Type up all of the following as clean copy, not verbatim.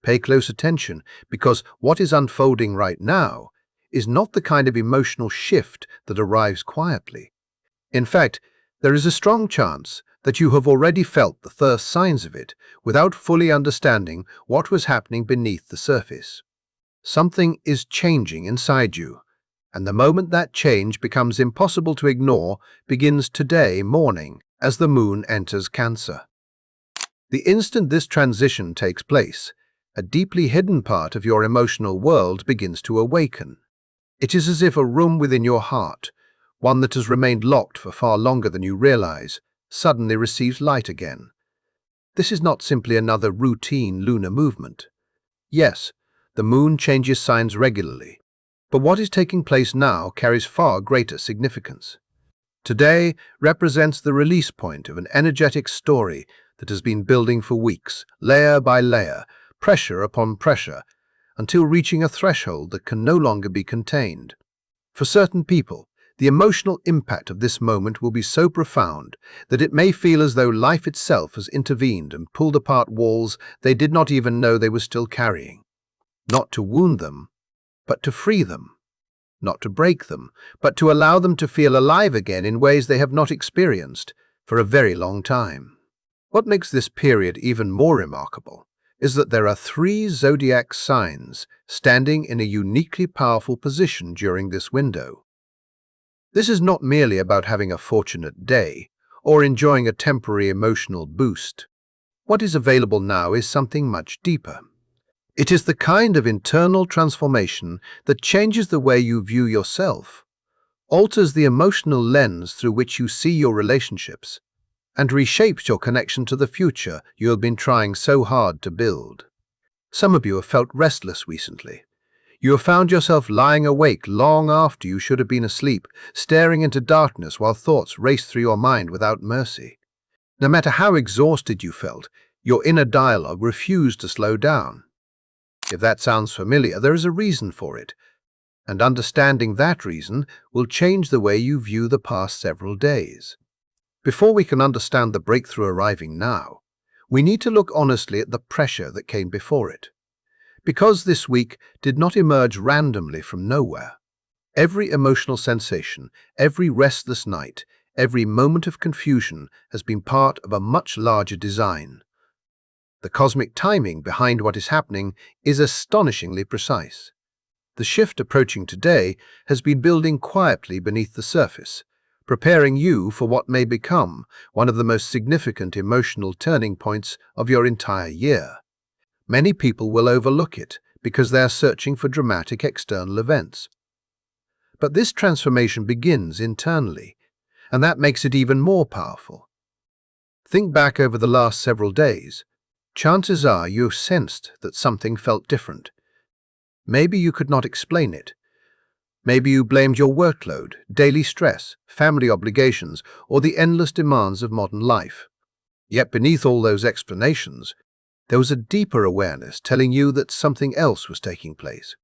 Pay close attention, because what is unfolding right now is not the kind of emotional shift that arrives quietly. In fact, there is a strong chance that you have already felt the first signs of it without fully understanding what was happening beneath the surface. Something is changing inside you, and the moment that change becomes impossible to ignore begins today morning as the moon enters Cancer. The instant this transition takes place, a deeply hidden part of your emotional world begins to awaken. It is as if a room within your heart, one that has remained locked for far longer than you realize, suddenly receives light again. This is not simply another routine lunar movement. Yes, the moon changes signs regularly, but what is taking place now carries far greater significance. Today represents the release point of an energetic story that has been building for weeks, layer by layer, pressure upon pressure, until reaching a threshold that can no longer be contained. For certain people, the emotional impact of this moment will be so profound that it may feel as though life itself has intervened and pulled apart walls they did not even know they were still carrying. Not to wound them, but to free them. Not to break them, but to allow them to feel alive again in ways they have not experienced for a very long time. What makes this period even more remarkable is that there are 3 zodiac signs standing in a uniquely powerful position during this window. This is not merely about having a fortunate day or enjoying a temporary emotional boost. What is available now is something much deeper. It is the kind of internal transformation that changes the way you view yourself, alters the emotional lens through which you see your relationships, and reshapes your connection to the future you have been trying so hard to build. Some of you have felt restless recently. You have found yourself lying awake long after you should have been asleep, staring into darkness while thoughts race through your mind without mercy. No matter how exhausted you felt, your inner dialogue refused to slow down. If that sounds familiar, there is a reason for it, and understanding that reason will change the way you view the past several days. Before we can understand the breakthrough arriving now, we need to look honestly at the pressure that came before it. Because this week did not emerge randomly from nowhere. Every emotional sensation, every restless night, every moment of confusion has been part of a much larger design. The cosmic timing behind what is happening is astonishingly precise. The shift approaching today has been building quietly beneath the surface, preparing you for what may become one of the most significant emotional turning points of your entire year. Many people will overlook it because they are searching for dramatic external events. But this transformation begins internally, and that makes it even more powerful. Think back over the last several days. Chances are you sensed that something felt different. Maybe you could not explain it. Maybe you blamed your workload, daily stress, family obligations, or the endless demands of modern life. Yet beneath all those explanations, there was a deeper awareness telling you that something else was taking place.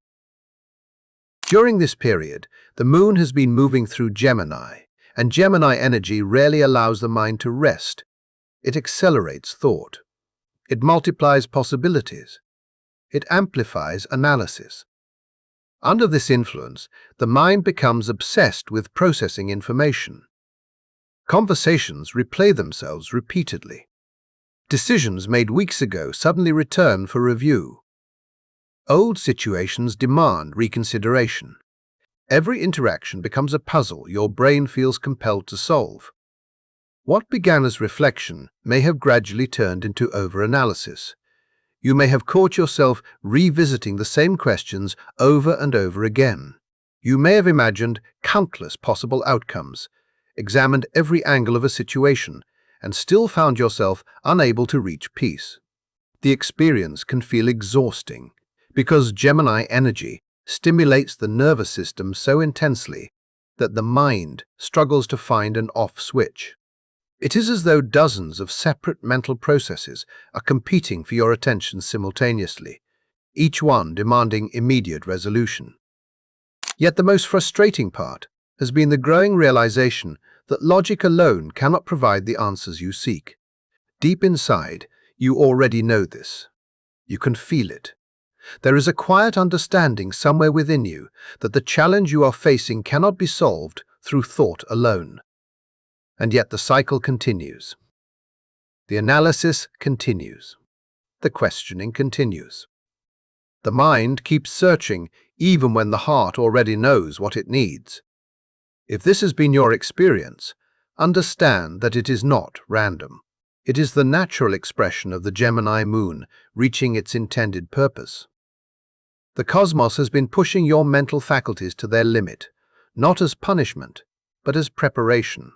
During this period, the moon has been moving through Gemini, and Gemini energy rarely allows the mind to rest. It accelerates thought. It multiplies possibilities. It amplifies analysis. Under this influence, the mind becomes obsessed with processing information. Conversations replay themselves repeatedly. Decisions made weeks ago suddenly return for review. Old situations demand reconsideration. Every interaction becomes a puzzle your brain feels compelled to solve. What began as reflection may have gradually turned into overanalysis. You may have caught yourself revisiting the same questions over and over again. You may have imagined countless possible outcomes, examined every angle of a situation, and still found yourself unable to reach peace. The experience can feel exhausting because Gemini energy stimulates the nervous system so intensely that the mind struggles to find an off switch. It is as though dozens of separate mental processes are competing for your attention simultaneously, each one demanding immediate resolution. Yet the most frustrating part has been the growing realization that logic alone cannot provide the answers you seek. Deep inside, you already know this. You can feel it. There is a quiet understanding somewhere within you that the challenge you are facing cannot be solved through thought alone. And yet the cycle continues. The analysis continues. The questioning continues. The mind keeps searching even when the heart already knows what it needs. If this has been your experience, understand that it is not random. It is the natural expression of the Gemini moon reaching its intended purpose. The cosmos has been pushing your mental faculties to their limit, not as punishment, but as preparation.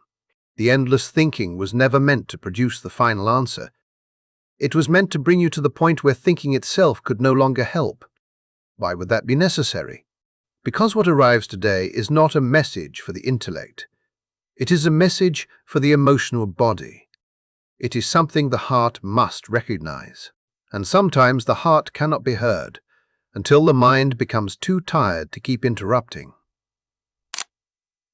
The endless thinking was never meant to produce the final answer. It was meant to bring you to the point where thinking itself could no longer help. Why would that be necessary? Because what arrives today is not a message for the intellect. It is a message for the emotional body. It is something the heart must recognize. And sometimes the heart cannot be heard until the mind becomes too tired to keep interrupting.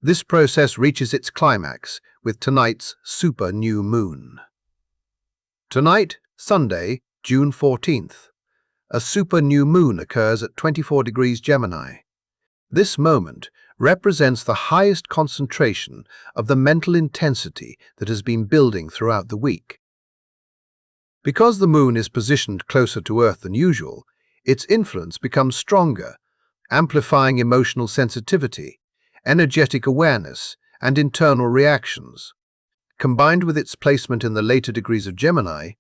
This process reaches its climax with tonight's super new moon. Tonight, Sunday, June 14th, a super new moon occurs at 24 degrees Gemini. This moment represents the highest concentration of the mental intensity that has been building throughout the week. Because the moon is positioned closer to Earth than usual, its influence becomes stronger, amplifying emotional sensitivity, energetic awareness, and internal reactions. Combined with its placement in the later degrees of Gemini,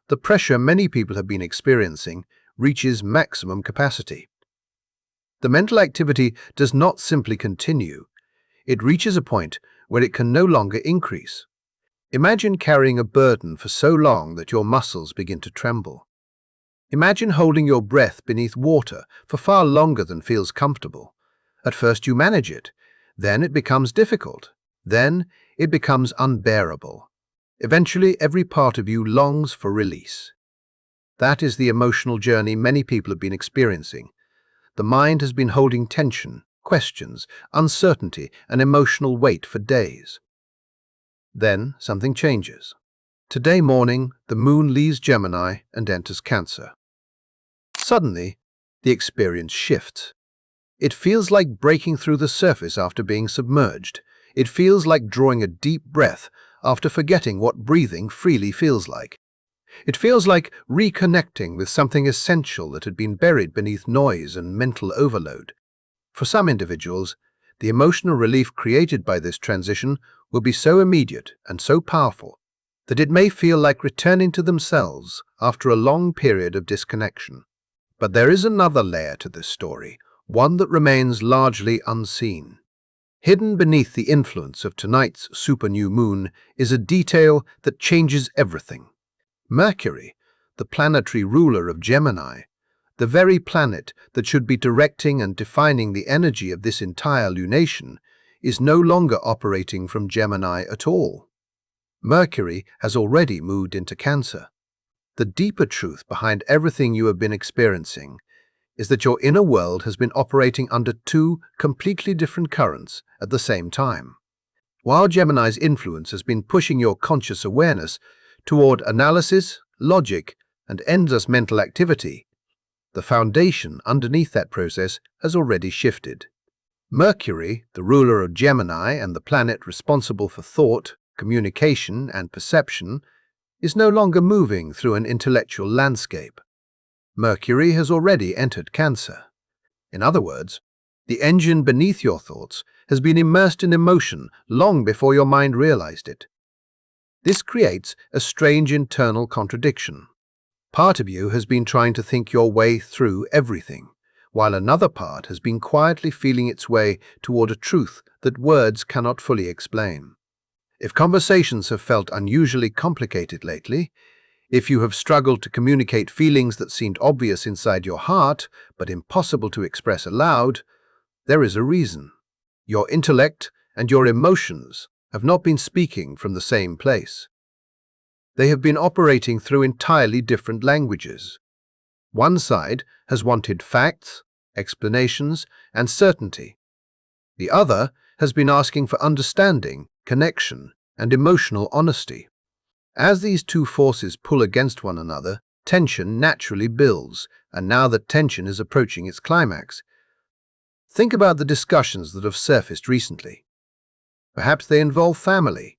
the pressure many people have been experiencing reaches maximum capacity. The mental activity does not simply continue. It reaches a point where it can no longer increase. Imagine carrying a burden for so long that your muscles begin to tremble. Imagine holding your breath beneath water for far longer than feels comfortable. At first you manage it, then it becomes difficult, then it becomes unbearable. Eventually every part of you longs for release. That is the emotional journey many people have been experiencing. The mind has been holding tension, questions, uncertainty, and emotional weight for days. Then something changes. Today morning, the moon leaves Gemini and enters Cancer. Suddenly, the experience shifts. It feels like breaking through the surface after being submerged. It feels like drawing a deep breath after forgetting what breathing freely feels like. It feels like reconnecting with something essential that had been buried beneath noise and mental overload. For some individuals, the emotional relief created by this transition will be so immediate and so powerful that it may feel like returning to themselves after a long period of disconnection. But there is another layer to this story, one that remains largely unseen. Hidden beneath the influence of tonight's super new moon is a detail that changes everything. Mercury, the planetary ruler of Gemini, the very planet that should be directing and defining the energy of this entire lunation, is no longer operating from Gemini at all. Mercury has already moved into Cancer. The deeper truth behind everything you have been experiencing is that your inner world has been operating under two completely different currents at the same time. While Gemini's influence has been pushing your conscious awareness toward analysis, logic, and endless mental activity, the foundation underneath that process has already shifted. Mercury, the ruler of Gemini and the planet responsible for thought, communication, and perception, is no longer moving through an intellectual landscape. Mercury has already entered Cancer. In other words, the engine beneath your thoughts has been immersed in emotion long before your mind realized it. This creates a strange internal contradiction. Part of you has been trying to think your way through everything, while another part has been quietly feeling its way toward a truth that words cannot fully explain. If conversations have felt unusually complicated lately, if you have struggled to communicate feelings that seemed obvious inside your heart but impossible to express aloud, there is a reason. Your intellect and your emotions have not been speaking from the same place. They have been operating through entirely different languages. One side has wanted facts, explanations, and certainty. The other has been asking for understanding, connection, and emotional honesty. As these two forces pull against one another, tension naturally builds, and now that tension is approaching its climax. Think about the discussions that have surfaced recently. Perhaps they involve family.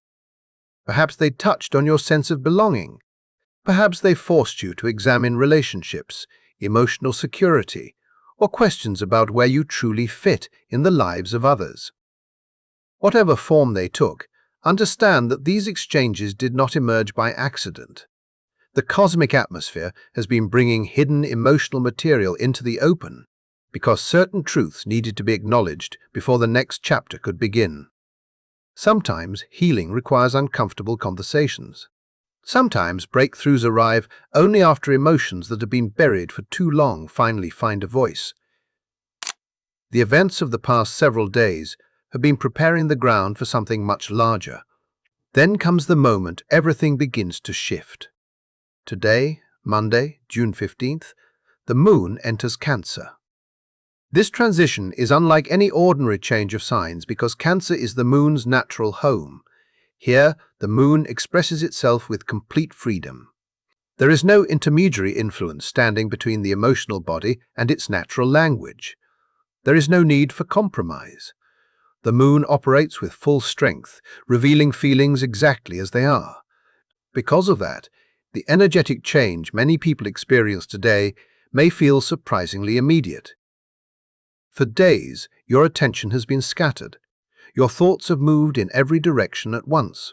Perhaps they touched on your sense of belonging. Perhaps they forced you to examine relationships, emotional security, or questions about where you truly fit in the lives of others. Whatever form they took, understand that these exchanges did not emerge by accident. The cosmic atmosphere has been bringing hidden emotional material into the open because certain truths needed to be acknowledged before the next chapter could begin. Sometimes healing requires uncomfortable conversations. Sometimes breakthroughs arrive only after emotions that have been buried for too long finally find a voice. The events of the past several days have been preparing the ground for something much larger. Then comes the moment everything begins to shift. Today, Monday, June 15th, the moon enters Cancer. This transition is unlike any ordinary change of signs because Cancer is the moon's natural home. Here, the moon expresses itself with complete freedom. There is no intermediary influence standing between the emotional body and its natural language. There is no need for compromise. The moon operates with full strength, revealing feelings exactly as they are. Because of that, the energetic change many people experience today may feel surprisingly immediate. For days, your attention has been scattered. Your thoughts have moved in every direction at once.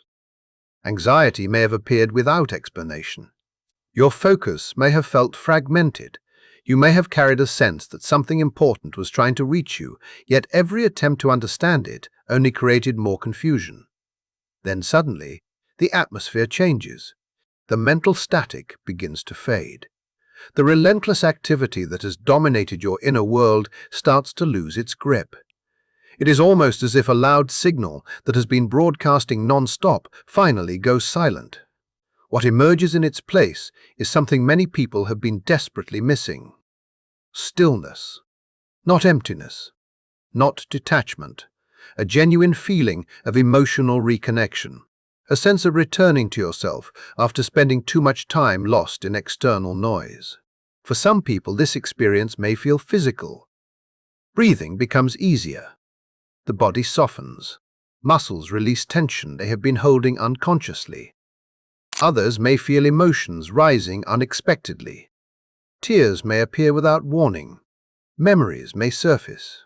Anxiety may have appeared without explanation. Your focus may have felt fragmented. You may have carried a sense that something important was trying to reach you, yet every attempt to understand it only created more confusion. Then suddenly, the atmosphere changes. The mental static begins to fade. The relentless activity that has dominated your inner world starts to lose its grip. It is almost as if a loud signal that has been broadcasting non-stop finally goes silent. What emerges in its place is something many people have been desperately missing. Stillness. Not emptiness. Not detachment. A genuine feeling of emotional reconnection. A sense of returning to yourself after spending too much time lost in external noise. For some people, this experience may feel physical. Breathing becomes easier. The body softens. Muscles release tension they have been holding unconsciously. Others may feel emotions rising unexpectedly. Tears may appear without warning. Memories may surface.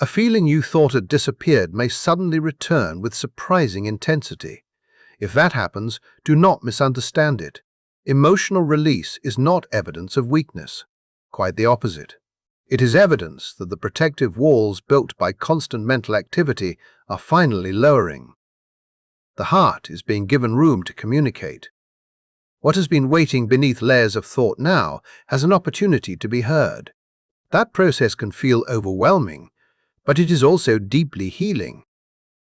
A feeling you thought had disappeared may suddenly return with surprising intensity. If that happens, do not misunderstand it. Emotional release is not evidence of weakness. Quite the opposite. It is evidence that the protective walls built by constant mental activity are finally lowering. The heart is being given room to communicate. What has been waiting beneath layers of thought now has an opportunity to be heard. That process can feel overwhelming, but it is also deeply healing.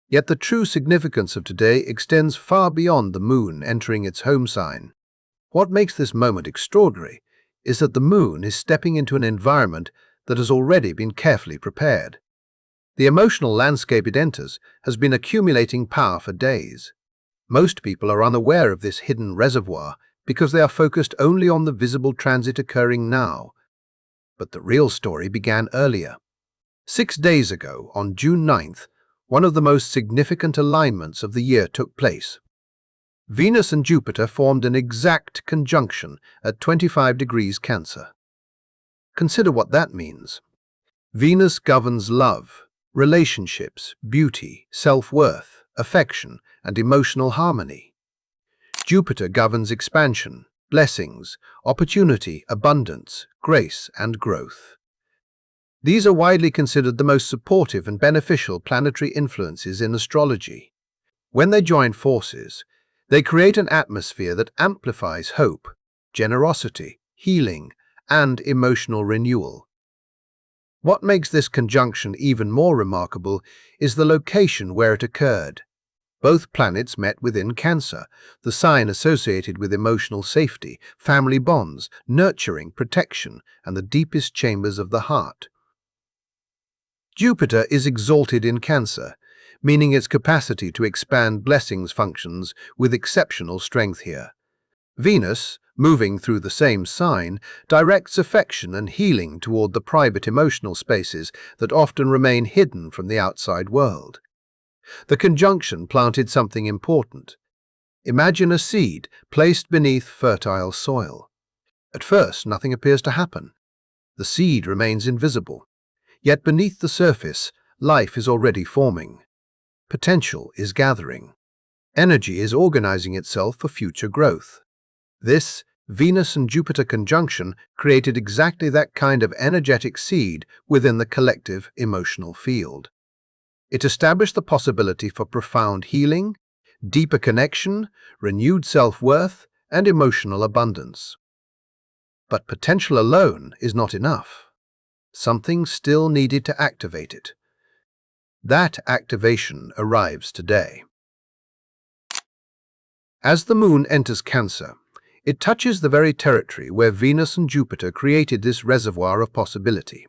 Yet the true significance of today extends far beyond the moon entering its home sign. What makes this moment extraordinary is that the moon is stepping into an environment that has already been carefully prepared. The emotional landscape it enters has been accumulating power for days. Most people are unaware of this hidden reservoir because they are focused only on the visible transit occurring now. But the real story began earlier. 6 days ago, on June 9th, one of the most significant alignments of the year took place. Venus and Jupiter formed an exact conjunction at 25 degrees Cancer. Consider what that means. Venus governs love, relationships, beauty, self-worth, affection, and emotional harmony. Jupiter governs expansion, blessings, opportunity, abundance, grace, and growth. These are widely considered the most supportive and beneficial planetary influences in astrology. When they join forces, they create an atmosphere that amplifies hope, generosity, healing, and emotional renewal. What makes this conjunction even more remarkable is the location where it occurred. Both planets met within Cancer, the sign associated with emotional safety, family bonds, nurturing, protection, and the deepest chambers of the heart. Jupiter is exalted in Cancer, meaning its capacity to expand blessings functions with exceptional strength here. Venus, moving through the same sign, directs affection and healing toward the private emotional spaces that often remain hidden from the outside world. The conjunction planted something important. Imagine a seed placed beneath fertile soil. At first, nothing appears to happen. The seed remains invisible. Yet beneath the surface, life is already forming. Potential is gathering. Energy is organizing itself for future growth. This Venus and Jupiter conjunction created exactly that kind of energetic seed within the collective emotional field. It established the possibility for profound healing, deeper connection, renewed self-worth, and emotional abundance. But potential alone is not enough. Something still needed to activate it. That activation arrives today. As the moon enters Cancer, it touches the very territory where Venus and Jupiter created this reservoir of possibility.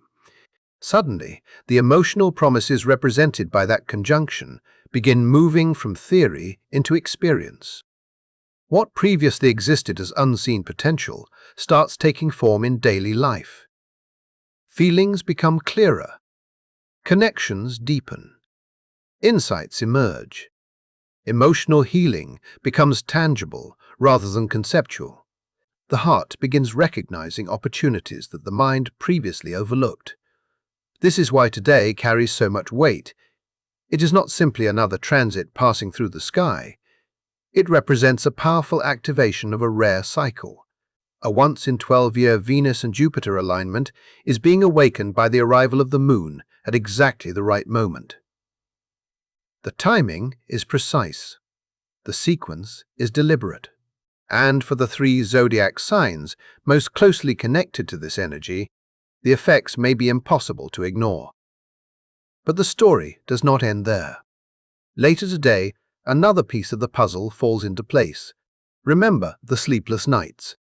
Suddenly, the emotional promises represented by that conjunction begin moving from theory into experience. What previously existed as unseen potential starts taking form in daily life. Feelings become clearer. Connections deepen. Insights emerge. Emotional healing becomes tangible rather than conceptual. The heart begins recognizing opportunities that the mind previously overlooked. This is why today carries so much weight. It is not simply another transit passing through the sky. It represents a powerful activation of a rare cycle. A once-in-12-year Venus and Jupiter alignment is being awakened by the arrival of the moon at exactly the right moment. The timing is precise. The sequence is deliberate. And for the three zodiac signs most closely connected to this energy, the effects may be impossible to ignore. But the story does not end there. Later today, another piece of the puzzle falls into place. Remember the sleepless nights.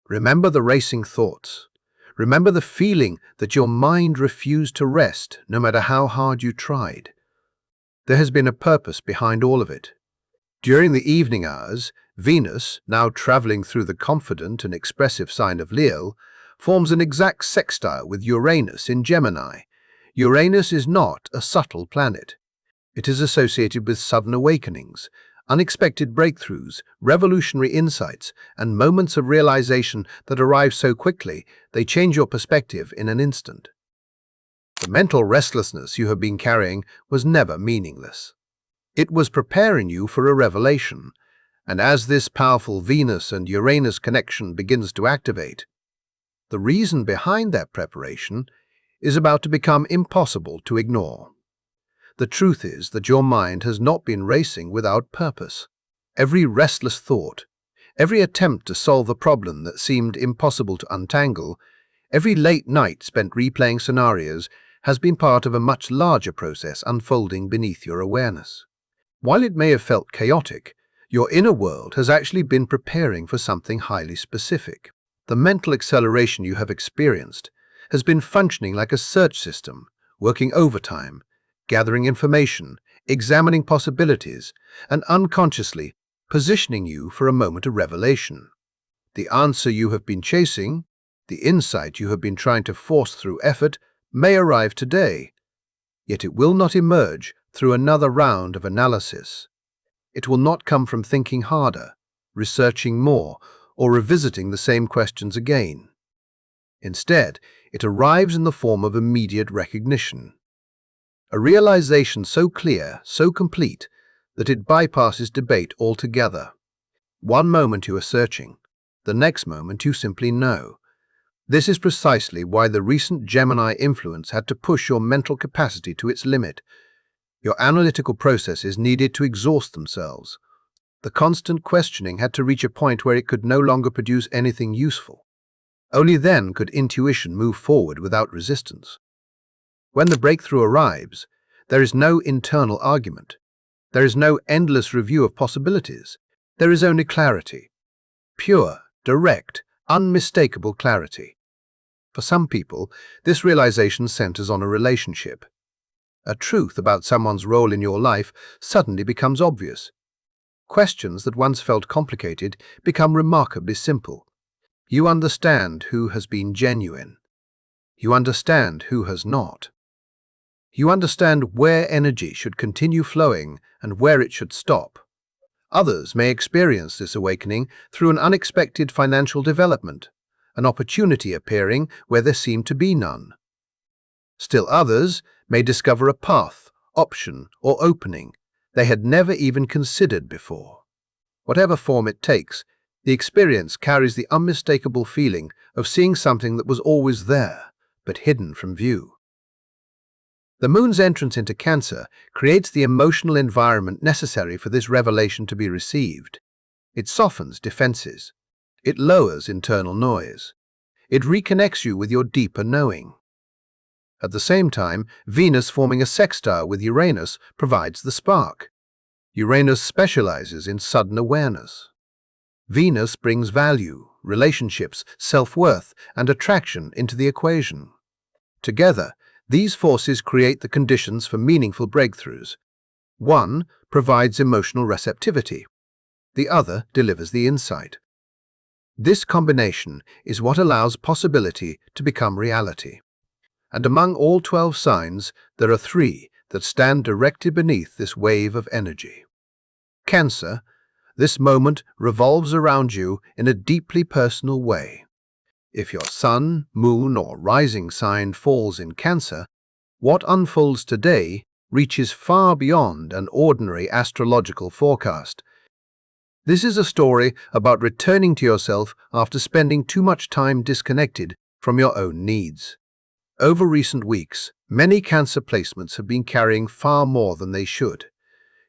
Remember the racing thoughts. Remember the feeling that your mind refused to rest no matter how hard you tried. There has been a purpose behind all of it. During the evening hours, Venus, now traveling through the confident and expressive sign of Leo, forms an exact sextile with Uranus in Gemini. Uranus is not a subtle planet. It is associated with sudden awakenings, unexpected breakthroughs, revolutionary insights, and moments of realization that arrive so quickly they change your perspective in an instant. The mental restlessness you have been carrying was never meaningless. It was preparing you for a revelation, and as this powerful Venus and Uranus connection begins to activate, the reason behind that preparation is about to become impossible to ignore. The truth is that your mind has not been racing without purpose. Every restless thought, every attempt to solve a problem that seemed impossible to untangle, every late night spent replaying scenarios has been part of a much larger process unfolding beneath your awareness. While it may have felt chaotic, your inner world has actually been preparing for something highly specific. The mental acceleration you have experienced has been functioning like a search system, working overtime, gathering information, examining possibilities, and unconsciously positioning you for a moment of revelation. The answer you have been chasing, the insight you have been trying to force through effort, may arrive today, yet it will not emerge through another round of analysis. It will not come from thinking harder, researching more, or revisiting the same questions again. Instead, it arrives in the form of immediate recognition. A realization so clear, so complete, that it bypasses debate altogether. One moment you are searching, the next moment you simply know. This is precisely why the recent Gemini influence had to push your mental capacity to its limit. Your analytical processes needed to exhaust themselves. The constant questioning had to reach a point where it could no longer produce anything useful. Only then could intuition move forward without resistance. When the breakthrough arrives, there is no internal argument. There is no endless review of possibilities. There is only clarity. Pure, direct, unmistakable clarity. For some people, this realization centers on a relationship. A truth about someone's role in your life suddenly becomes obvious. Questions that once felt complicated become remarkably simple. You understand who has been genuine. You understand who has not. You understand where energy should continue flowing and where it should stop. Others may experience this awakening through an unexpected financial development, an opportunity appearing where there seemed to be none. Still others may discover a path, option, or opening they had never even considered before. Whatever form it takes, the experience carries the unmistakable feeling of seeing something that was always there, but hidden from view. The moon's entrance into Cancer creates the emotional environment necessary for this revelation to be received. It softens defenses. It lowers internal noise. It reconnects you with your deeper knowing. At the same time, Venus forming a sextile with Uranus provides the spark. Uranus specializes in sudden awareness. Venus brings value, relationships, self-worth, and attraction into the equation. Together, these forces create the conditions for meaningful breakthroughs. One provides emotional receptivity. The other delivers the insight. This combination is what allows possibility to become reality. And among all 12 signs, there are 3 that stand directly beneath this wave of energy. Cancer, this moment revolves around you in a deeply personal way. If your sun, moon, or rising sign falls in Cancer, what unfolds today reaches far beyond an ordinary astrological forecast. This is a story about returning to yourself after spending too much time disconnected from your own needs. Over recent weeks, many Cancer placements have been carrying far more than they should.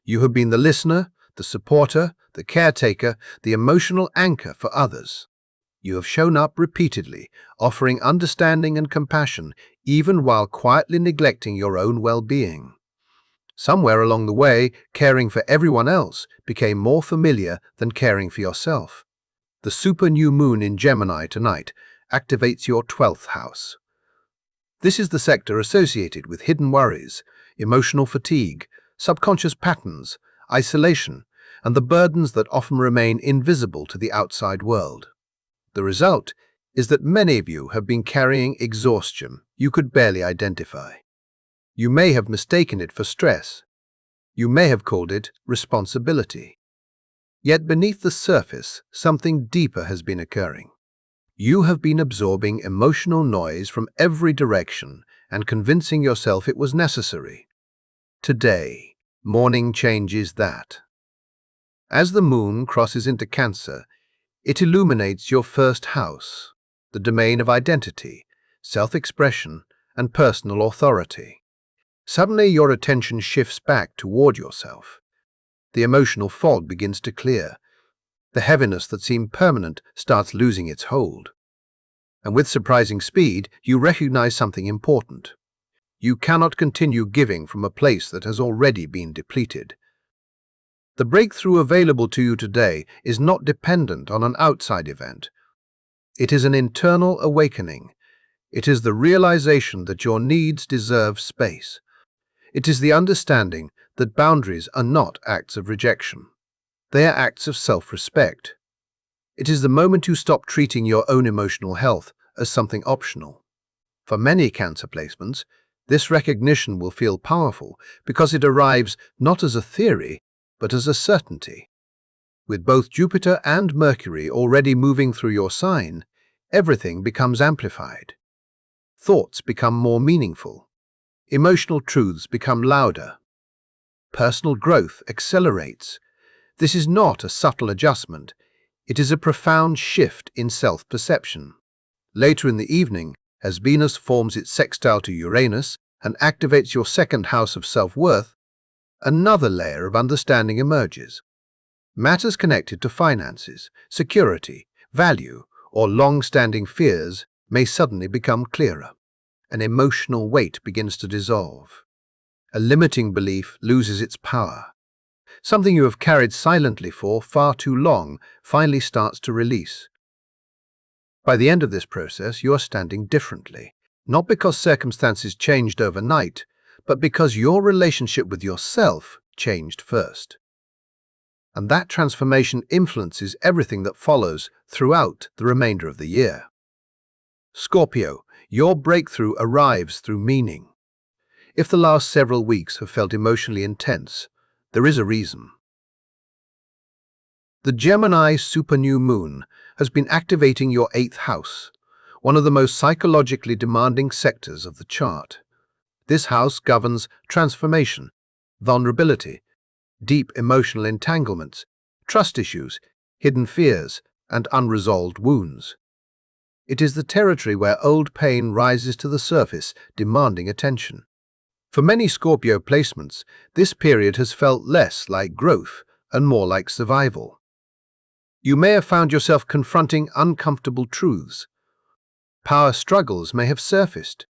You have been the listener, the supporter, the caretaker, the emotional anchor for others. You have shown up repeatedly, offering understanding and compassion, even while quietly neglecting your own well-being. Somewhere along the way, caring for everyone else became more familiar than caring for yourself. The super new moon in Gemini tonight activates your 12th house. This is the sector associated with hidden worries, emotional fatigue, subconscious patterns, isolation, and the burdens that often remain invisible to the outside world. The result is that many of you have been carrying exhaustion you could barely identify. You may have mistaken it for stress. You may have called it responsibility. Yet beneath the surface, something deeper has been occurring. You have been absorbing emotional noise from every direction and convincing yourself it was necessary. Today, morning changes that. As the moon crosses into Cancer, it illuminates your first house, the domain of identity, self-expression, and personal authority. Suddenly, your attention shifts back toward yourself. The emotional fog begins to clear. The heaviness that seemed permanent starts losing its hold. And with surprising speed, you recognize something important. You cannot continue giving from a place that has already been depleted. The breakthrough available to you today is not dependent on an outside event. It is an internal awakening. It is the realization that your needs deserve space. It is the understanding that boundaries are not acts of rejection. They are acts of self-respect. It is the moment you stop treating your own emotional health as something optional. For many Cancer placements, this recognition will feel powerful because it arrives not as a theory, but as a certainty. With both Jupiter and Mercury already moving through your sign, everything becomes amplified. Thoughts become more meaningful. Emotional truths become louder. Personal growth accelerates. This is not a subtle adjustment. It is a profound shift in self-perception. Later in the evening, as Venus forms its sextile to Uranus and activates your second house of self-worth, another layer of understanding emerges. Matters connected to finances, security, value, or long-standing fears may suddenly become clearer. An emotional weight begins to dissolve. A limiting belief loses its power. Something you have carried silently for far too long finally starts to release. By the end of this process, you are standing differently, not because circumstances changed overnight, but because your relationship with yourself changed first. and that transformation influences everything that follows throughout the remainder of the year. Scorpio, your breakthrough arrives through meaning. If the last several weeks have felt emotionally intense, there is a reason. The Gemini supernew moon has been activating your 8th house, one of the most psychologically demanding sectors of the chart. This house governs transformation, vulnerability, deep emotional entanglements, trust issues, hidden fears, and unresolved wounds. It is the territory where old pain rises to the surface, demanding attention. For many Scorpio placements, this period has felt less like growth and more like survival. You may have found yourself confronting uncomfortable truths. Power struggles may have surfaced.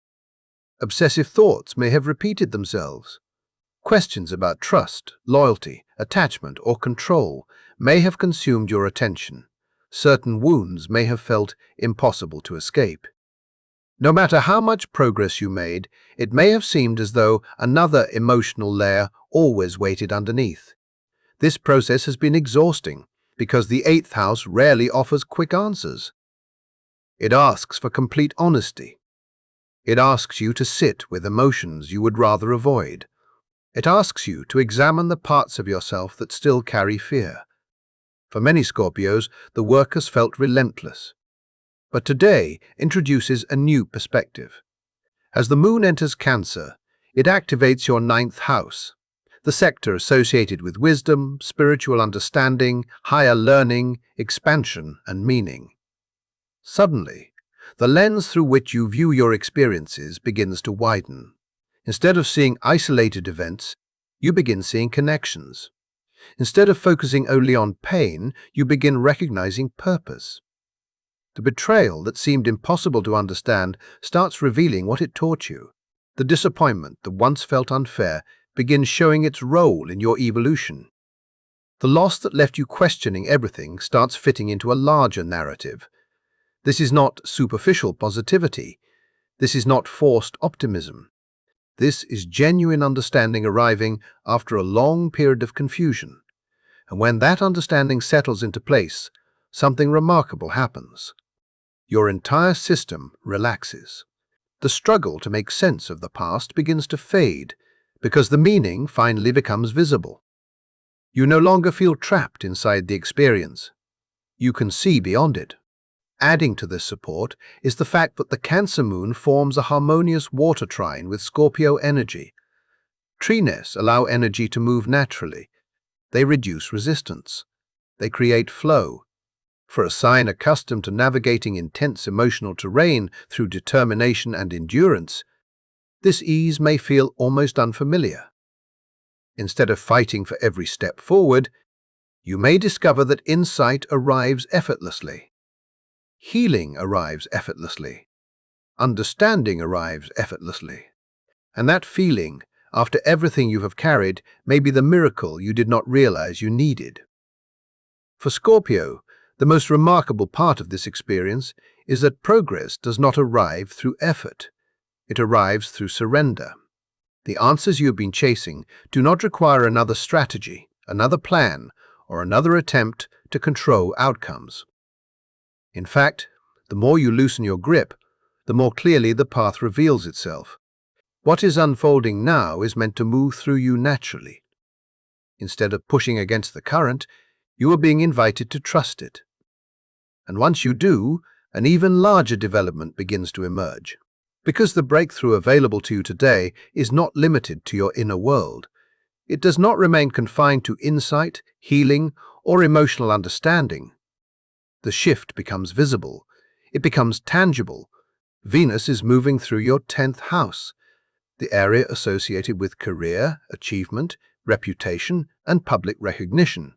Obsessive thoughts may have repeated themselves. Questions about trust, loyalty, attachment, or control may have consumed your attention. Certain wounds may have felt impossible to escape. No matter how much progress you made, it may have seemed as though another emotional layer always waited underneath. This process has been exhausting because the 8th house rarely offers quick answers. It asks for complete honesty. It asks you to sit with emotions you would rather avoid. It asks you to examine the parts of yourself that still carry fear. For many Scorpios, the work has felt relentless. But today introduces a new perspective. As the moon enters Cancer, it activates your 9th house, the sector associated with wisdom, spiritual understanding, higher learning, expansion, and meaning. Suddenly, the lens through which you view your experiences begins to widen. Instead of seeing isolated events, you begin seeing connections. Instead of focusing only on pain, you begin recognizing purpose. The betrayal that seemed impossible to understand starts revealing what it taught you. The disappointment that once felt unfair begins showing its role in your evolution. The loss that left you questioning everything starts fitting into a larger narrative. This is not superficial positivity. This is not forced optimism. This is genuine understanding arriving after a long period of confusion. And when that understanding settles into place, something remarkable happens. Your entire system relaxes. The struggle to make sense of the past begins to fade because the meaning finally becomes visible. You no longer feel trapped inside the experience. You can see beyond it. Adding to this support is the fact that the Cancer moon forms a harmonious water trine with Scorpio energy. Trines allow energy to move naturally. They reduce resistance. They create flow. For a sign accustomed to navigating intense emotional terrain through determination and endurance, this ease may feel almost unfamiliar. Instead of fighting for every step forward, you may discover that insight arrives effortlessly. Healing arrives effortlessly. Understanding arrives effortlessly. And that feeling, after everything you have carried, may be the miracle you did not realize you needed. For Scorpio, the most remarkable part of this experience is that progress does not arrive through effort. It arrives through surrender. The answers you have been chasing do not require another strategy, another plan, or another attempt to control outcomes. In fact, the more you loosen your grip, the more clearly the path reveals itself. What is unfolding now is meant to move through you naturally. Instead of pushing against the current, you are being invited to trust it. And once you do, an even larger development begins to emerge. Because the breakthrough available to you today is not limited to your inner world. It does not remain confined to insight, healing, or emotional understanding. The shift becomes visible. It becomes tangible. Venus is moving through your 10th house, the area associated with career, achievement, reputation, and public recognition.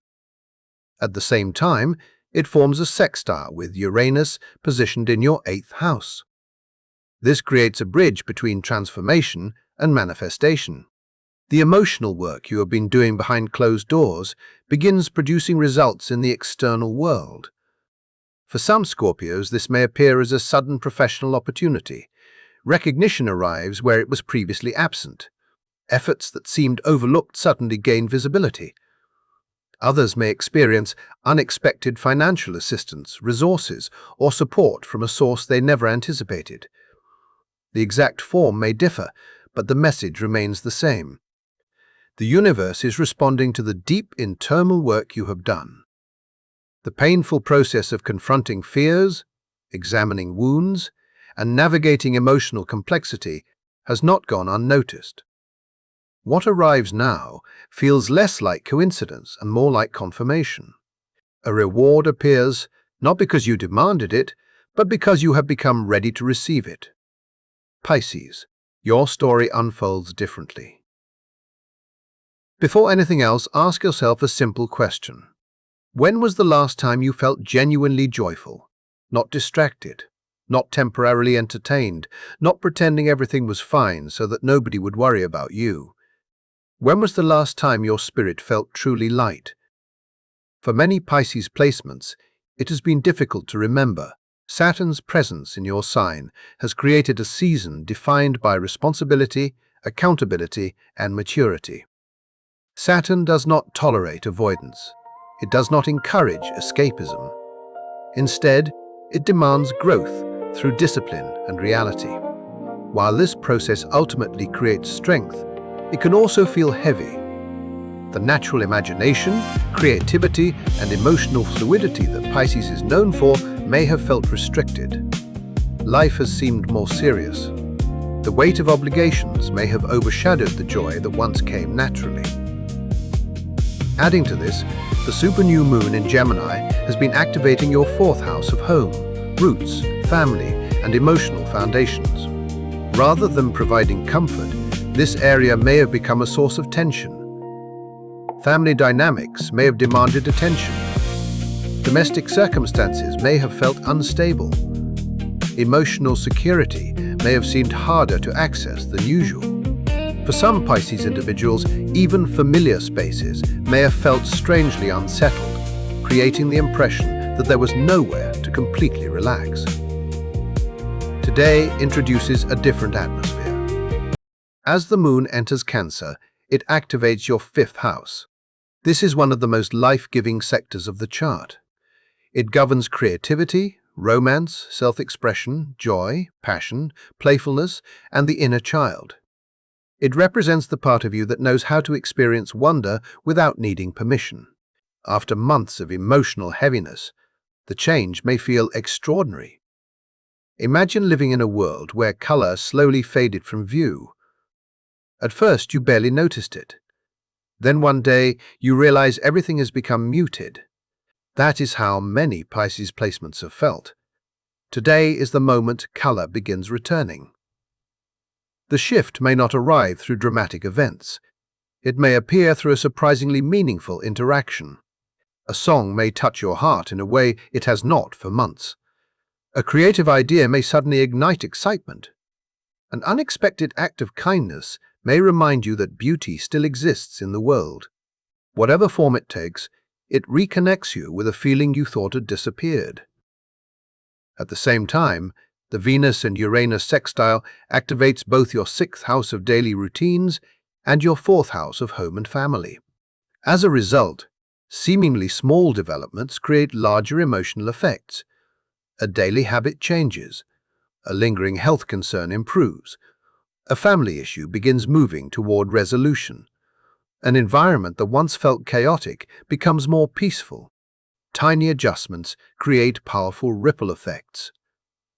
At the same time, it forms a sextile with Uranus positioned in your 8th house. This creates a bridge between transformation and manifestation. The emotional work you have been doing behind closed doors begins producing results in the external world. For some Scorpios, this may appear as a sudden professional opportunity. Recognition arrives where it was previously absent. Efforts that seemed overlooked suddenly gain visibility. Others may experience unexpected financial assistance, resources, or support from a source they never anticipated. The exact form may differ, but the message remains the same. The universe is responding to the deep internal work you have done. The painful process of confronting fears, examining wounds, and navigating emotional complexity has not gone unnoticed. What arrives now feels less like coincidence and more like confirmation. A reward appears not because you demanded it, but because you have become ready to receive it. Pisces, your story unfolds differently. Before anything else, ask yourself a simple question. When was the last time you felt genuinely joyful, not distracted, not temporarily entertained, not pretending everything was fine so that nobody would worry about you? When was the last time your spirit felt truly light? For many Pisces placements, it has been difficult to remember. Saturn's presence in your sign has created a season defined by responsibility, accountability, and maturity. Saturn does not tolerate avoidance. It does not encourage escapism. Instead, it demands growth through discipline and reality. While this process ultimately creates strength, it can also feel heavy. The natural imagination, creativity, and emotional fluidity that Pisces is known for may have felt restricted. Life has seemed more serious. The weight of obligations may have overshadowed the joy that once came naturally. Adding to this, the super-new moon in Gemini has been activating your fourth house of home, roots, family, and emotional foundations. Rather than providing comfort, this area may have become a source of tension. Family dynamics may have demanded attention. Domestic circumstances may have felt unstable. Emotional security may have seemed harder to access than usual. For some Pisces individuals, even familiar spaces may have felt strangely unsettled, creating the impression that there was nowhere to completely relax. Today introduces a different atmosphere. As the moon enters Cancer, it activates your fifth house. This is one of the most life-giving sectors of the chart. It governs creativity, romance, self-expression, joy, passion, playfulness, and the inner child. It represents the part of you that knows how to experience wonder without needing permission. After months of emotional heaviness, the change may feel extraordinary. Imagine living in a world where color slowly faded from view. At first, you barely noticed it. Then one day, you realize everything has become muted. That is how many Pisces placements have felt. Today is the moment color begins returning. The shift may not arrive through dramatic events. It may appear through a surprisingly meaningful interaction. A song may touch your heart in a way it has not for months. A creative idea may suddenly ignite excitement. An unexpected act of kindness may remind you that beauty still exists in the world. Whatever form it takes, it reconnects you with a feeling you thought had disappeared. At the same time, the Venus and Uranus sextile activates both your sixth house of daily routines and your fourth house of home and family. As a result, seemingly small developments create larger emotional effects. A daily habit changes. A lingering health concern improves. A family issue begins moving toward resolution. An environment that once felt chaotic becomes more peaceful. Tiny adjustments create powerful ripple effects.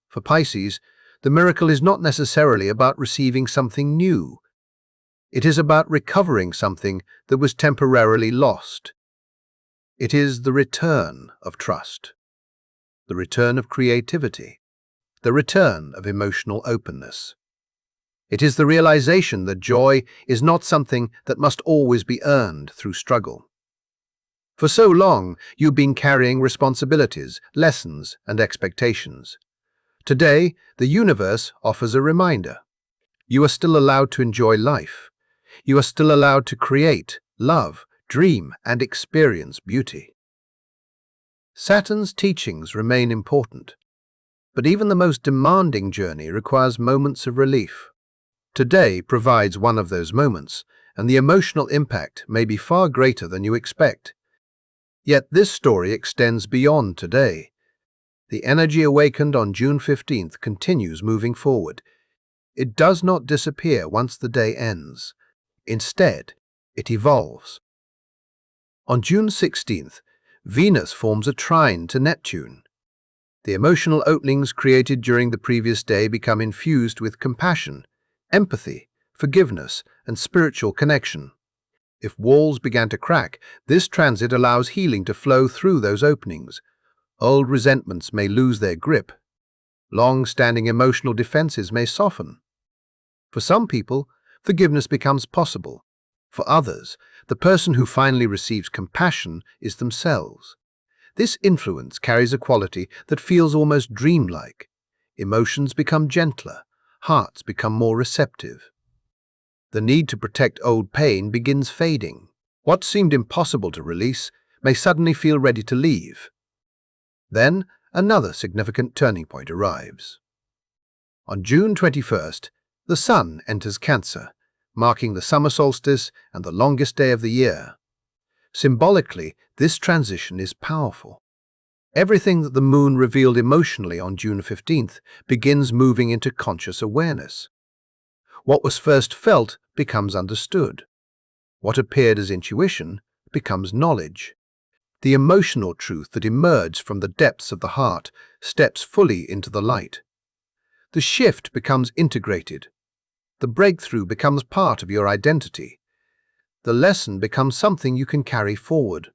For Pisces, the miracle is not necessarily about receiving something new. It is about recovering something that was temporarily lost. It is the return of trust, the return of creativity, the return of emotional openness. It is the realization that joy is not something that must always be earned through struggle. For so long, you've been carrying responsibilities, lessons, and expectations. Today, the universe offers a reminder. You are still allowed to enjoy life. You are still allowed to create, love, dream, and experience beauty. Saturn's teachings remain important, but even the most demanding journey requires moments of relief. Today provides one of those moments, and the emotional impact may be far greater than you expect. Yet this story extends beyond today. The energy awakened on June 15th continues moving forward. It does not disappear once the day ends. Instead, it evolves. On June 16th, Venus forms a trine to Neptune. The emotional openings created during the previous day become infused with compassion, empathy, forgiveness, and spiritual connection. If walls began to crack, this transit allows healing to flow through those openings. Old resentments may lose their grip. Long-standing emotional defenses may soften. For some people, forgiveness becomes possible. For others, the person who finally receives compassion is themselves. This influence carries a quality that feels almost dreamlike. Emotions become gentler, hearts become more receptive. The need to protect old pain begins fading. What seemed impossible to release may suddenly feel ready to leave. Then, another significant turning point arrives. On June 21st, the Sun enters Cancer, marking the summer solstice and the longest day of the year. Symbolically, this transition is powerful. Everything that the Moon revealed emotionally on June 15th begins moving into conscious awareness. What was first felt becomes understood. What appeared as intuition becomes knowledge. The emotional truth that emerged from the depths of the heart steps fully into the light. The shift becomes integrated. The breakthrough becomes part of your identity. The lesson becomes something you can carry forward.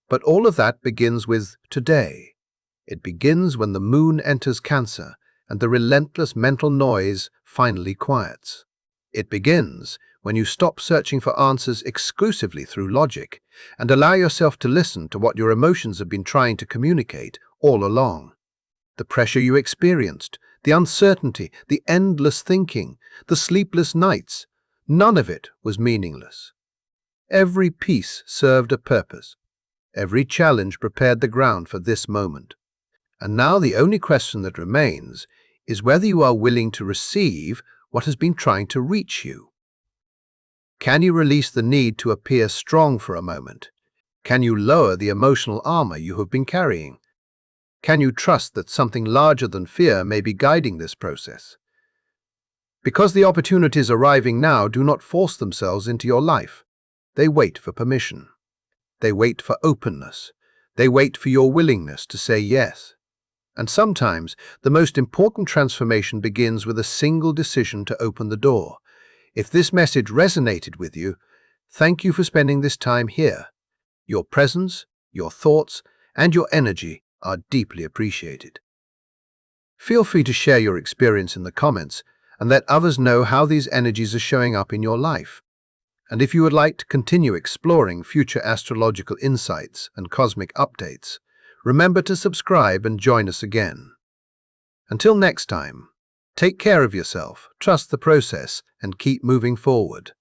But all of that begins with today. It begins when the Moon enters Cancer and the relentless mental noise finally quiets. It begins when you stop searching for answers exclusively through logic and allow yourself to listen to what your emotions have been trying to communicate all along. The pressure you experienced, the uncertainty, the endless thinking, the sleepless nights, none of it was meaningless. Every piece served a purpose. Every challenge prepared the ground for this moment. And now the only question that remains is whether you are willing to receive what has been trying to reach you. Can you release the need to appear strong for a moment? Can you lower the emotional armor you have been carrying? Can you trust that something larger than fear may be guiding this process? Because the opportunities arriving now do not force themselves into your life. They wait for permission. They wait for openness. They wait for your willingness to say yes. And sometimes, the most important transformation begins with a single decision to open the door. If this message resonated with you, thank you for spending this time here. Your presence, your thoughts, and your energy are deeply appreciated. Feel free to share your experience in the comments and let others know how these energies are showing up in your life. And if you would like to continue exploring future astrological insights and cosmic updates, remember to subscribe and join us again. Until next time, take care of yourself, trust the process, and keep moving forward.